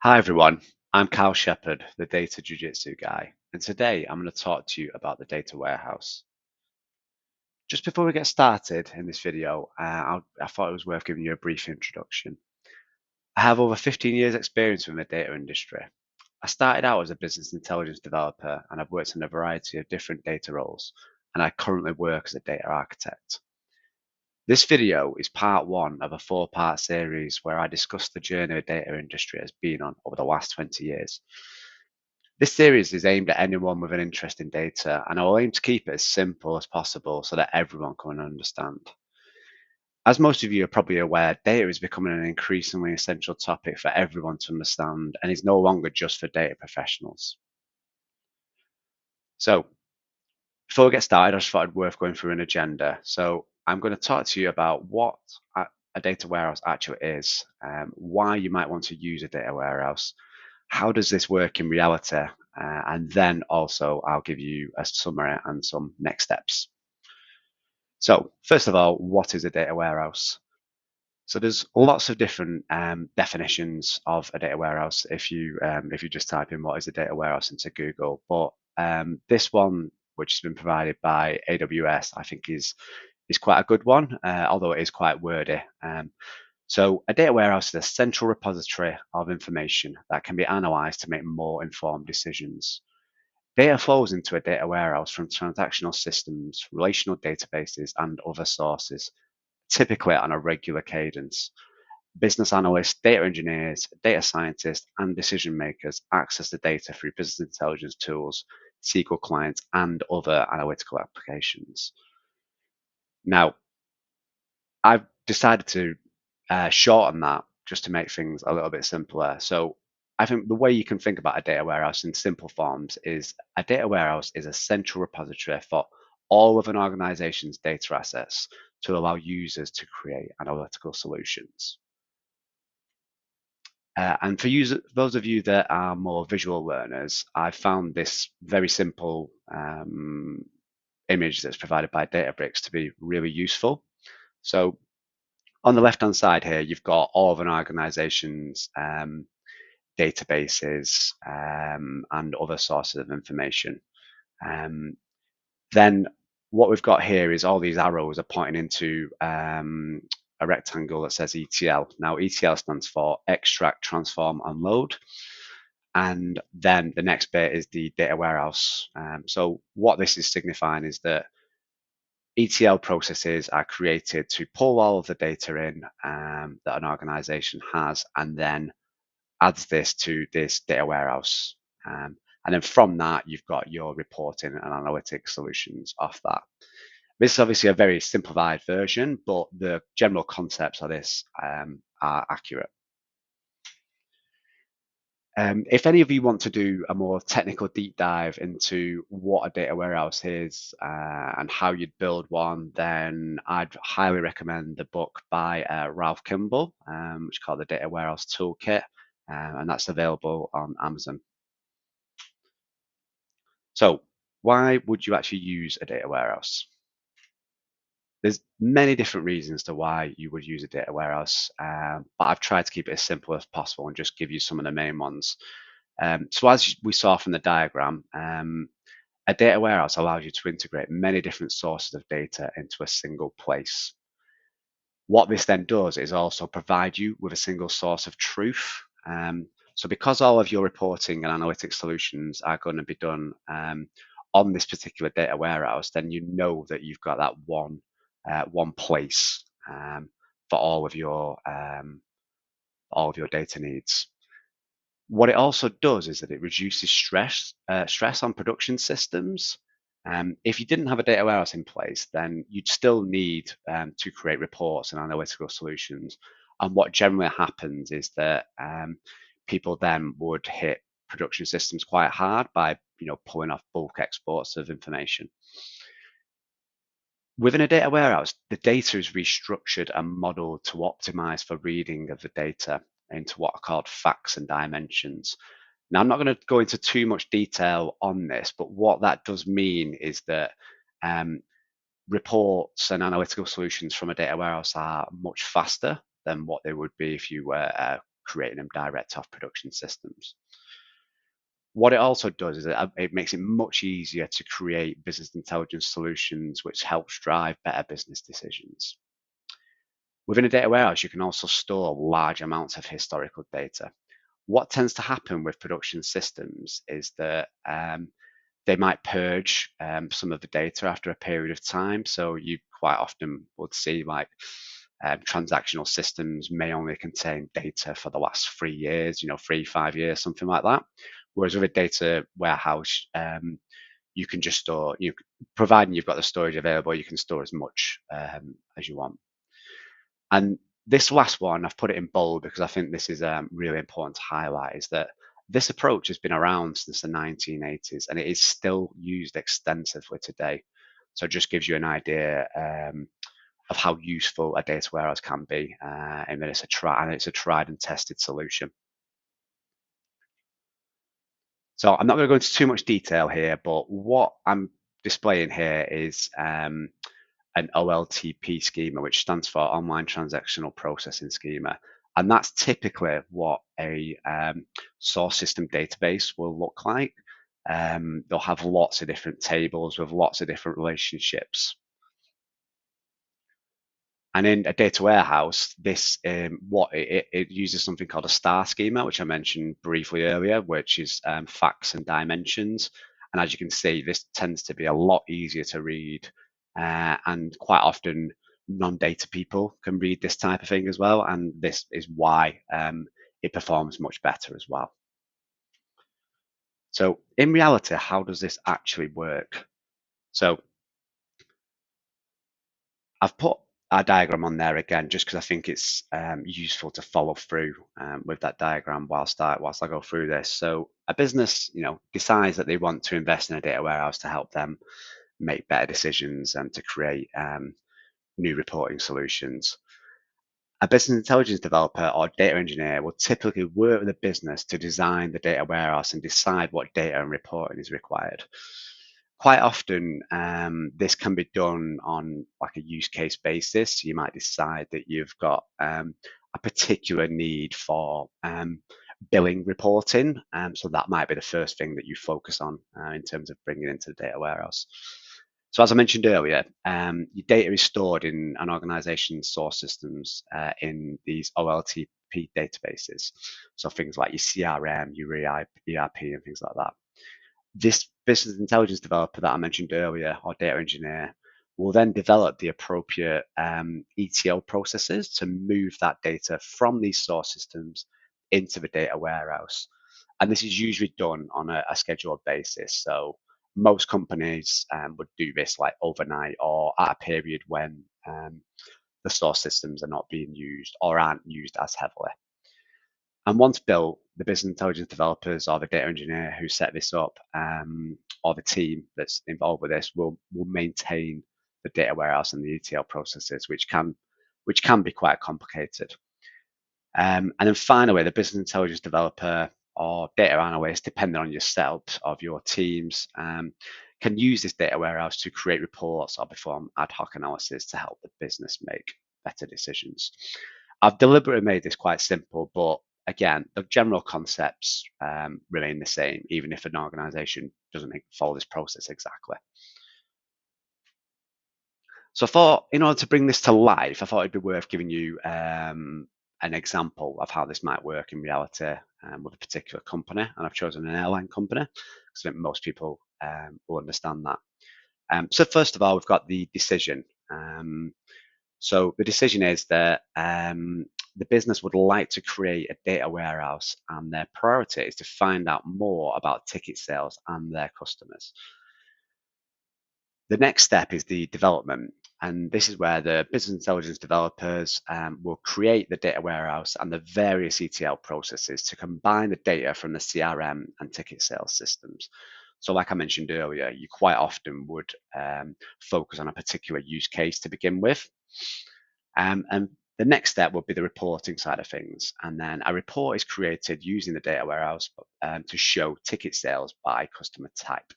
Hi everyone, I'm Kyle Shepherd, the Data Jiu-Jitsu guy, and today I'm going to talk to you about the data warehouse. Just before we get started in this video, I thought it was worth giving you a brief introduction. I have over 15 years experience in the data industry. I started out as a business intelligence developer and I've worked in a variety of different data roles, and I currently work as a data architect. This video is part one of a four-part series where I discuss the journey the data industry has been on over the last 20 years. This series is aimed at anyone with an interest in data, and I will aim to keep it as simple as possible so that everyone can understand. As most of you are probably aware, data is becoming an increasingly essential topic for everyone to understand and is no longer just for data professionals. So, before we get started, I just thought it'd worth going through an agenda. So, I'm going to talk to you about what a data warehouse actually is, why you might want to use a data warehouse, how does this work in reality, and then also I'll give you a summary and some next steps. So, first of all, what is a data warehouse? So there's lots of different definitions of a data warehouse if you just type in what is a data warehouse into Google. But this one, which has been provided by AWS, I think is quite a good one, although it is quite wordy. So a data warehouse is a central repository of information that can be analyzed to make more informed decisions. Data flows into a data warehouse from transactional systems, relational databases, and other sources, typically on a regular cadence. Business analysts, data engineers, data scientists, and decision makers access the data through business intelligence tools, SQL clients, and other analytical applications. Now, I've decided to shorten that just to make things a little bit simpler. So I think the way you can think about a data warehouse in simple forms is a data warehouse is a central repository for all of an organization's data assets to allow users to create analytical solutions. And for those of you that are more visual learners, I found this very simple image that's provided by Databricks to be really useful. So on the left-hand side here, you've got all of an organization's databases and other sources of information. Then what we've got here is all these arrows are pointing into a rectangle that says ETL. Now, ETL stands for extract, transform, and load. And then the next bit is the data warehouse. So what this is signifying is that ETL processes are created to pull all of the data in that an organization has and then adds this to this data warehouse. And then from that, you've got your reporting and analytics solutions off that. This is obviously a very simplified version, but the general concepts of this are accurate. If any of you want to do a more technical deep dive into what a data warehouse is and how you'd build one, then I'd highly recommend the book by Ralph Kimball, which is called The Data Warehouse Toolkit, and that's available on Amazon. So why would you actually use a data warehouse? There's many different reasons to why you would use a data warehouse, but I've tried to keep it as simple as possible and just give you some of the main ones. So as we saw from the diagram, a data warehouse allows you to integrate many different sources of data into a single place. What this then does is also provide you with a single source of truth. So because all of your reporting and analytics solutions are going to be done on this particular data warehouse, then you know that you've got that one place for all of your data needs. What it also does is that it reduces stress on production systems. If you didn't have a data warehouse in place, then you'd still need to create reports and analytical solutions. And what generally happens is that people then would hit production systems quite hard by pulling off bulk exports of information. Within a data warehouse, the data is restructured and modeled to optimize for reading of the data into what are called facts and dimensions. Now, I'm not going to go into too much detail on this, but what that does mean is that reports and analytical solutions from a data warehouse are much faster than what they would be if you were creating them direct off production systems. What it also does is it makes it much easier to create business intelligence solutions which helps drive better business decisions. Within a data warehouse, you can also store large amounts of historical data. What tends to happen with production systems is that they might purge some of the data after a period of time. So you quite often would see like transactional systems may only contain data for the last 3 years, 3, 5 years, something like that. Whereas with a data warehouse, you can just store, providing you've got the storage available, you can store as much as you want. And this last one, I've put it in bold because I think this is really important to highlight, is that this approach has been around since the 1980s and it is still used extensively today. So it just gives you an idea of how useful a data warehouse can be, and that it's a tried and tested solution. So I'm not going to go into too much detail here, but what I'm displaying here is an OLTP schema, which stands for Online Transactional Processing Schema. And that's typically what a source system database will look like. They'll have lots of different tables with lots of different relationships. And in a data warehouse, this it uses something called a star schema, which I mentioned briefly earlier, which is facts and dimensions. And as you can see, this tends to be a lot easier to read, and quite often non-data people can read this type of thing as well. And this is why it performs much better as well. So in reality, how does this actually work? So I've put our diagram on there again, just because I think it's useful to follow through with that diagram whilst I go through this. So a business, decides that they want to invest in a data warehouse to help them make better decisions and to create new reporting solutions. A business intelligence developer or data engineer will typically work with a business to design the data warehouse and decide what data and reporting is required. Quite often, this can be done on like a use case basis. You might decide that you've got a particular need for billing reporting. So that might be the first thing that you focus on in terms of bringing into the data warehouse. So as I mentioned earlier, your data is stored in an organization's source systems in these OLTP databases. So things like your CRM, your ERP, and things like that. This business intelligence developer that I mentioned earlier, or data engineer, will then develop the appropriate ETL processes to move that data from these source systems into the data warehouse. And this is usually done on a scheduled basis. So most companies would do this like overnight or at a period when the source systems are not being used or aren't used as heavily. And once built, the business intelligence developers or the data engineer who set this up, or the team that's involved with this, will maintain the data warehouse and the ETL processes, which can be quite complicated. And then finally, the business intelligence developer or data analyst, depending on your setup of your teams, can use this data warehouse to create reports or perform ad hoc analysis to help the business make better decisions. I've deliberately made this quite simple, but again, the general concepts remain the same, even if an organization doesn't follow this process exactly. So I thought, in order to bring this to life, I thought it'd be worth giving you an example of how this might work in reality with a particular company. And I've chosen an airline company because I think most people will understand that. So first of all, we've got the decision. So the decision is that the business would like to create a data warehouse, and their priority is to find out more about ticket sales and their customers. The next step is the development, and this is where the business intelligence developers will create the data warehouse and the various ETL processes to combine the data from the CRM and ticket sales systems. So like I mentioned earlier, you quite often would focus on a particular use case to begin with. And the next step will be the reporting side of things. And then a report is created using the data warehouse to show ticket sales by customer type.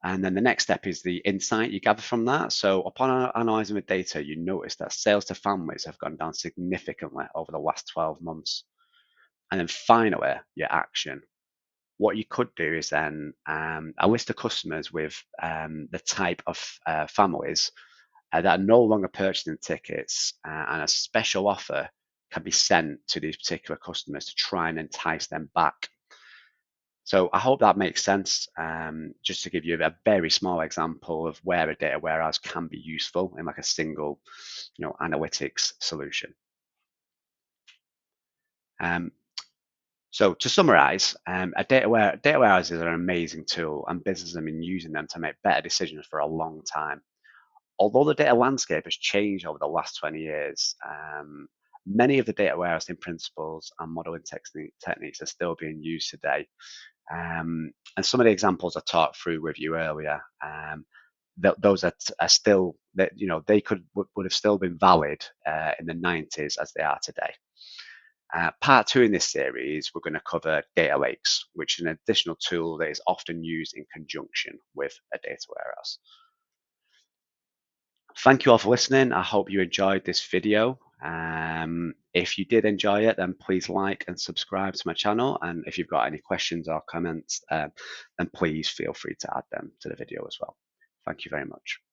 And then the next step is the insight you gather from that. So upon analyzing the data, you notice that sales to families have gone down significantly over the last 12 months. And then finally, your action. What you could do is then a list of customers with the type of families that are no longer purchasing tickets, and a special offer can be sent to these particular customers to try and entice them back. So I hope that makes sense. Just to give you a very small example of where a data warehouse can be useful in like a single, analytics solution. Um, so to summarize, data warehouses are an amazing tool, and businesses have been using them to make better decisions for a long time. Although the data landscape has changed over the last 20 years, many of the data warehousing principles and modeling techniques are still being used today. And some of the examples I talked through with you earlier, those are still that they would have still been valid in the 90s as they are today. Part two in this series, we're going to cover data lakes, which is an additional tool that is often used in conjunction with a data warehouse. Thank you all for listening. I hope you enjoyed this video. If you did enjoy it, then please like and subscribe to my channel. And if you've got any questions or comments, then please feel free to add them to the video as well. Thank you very much.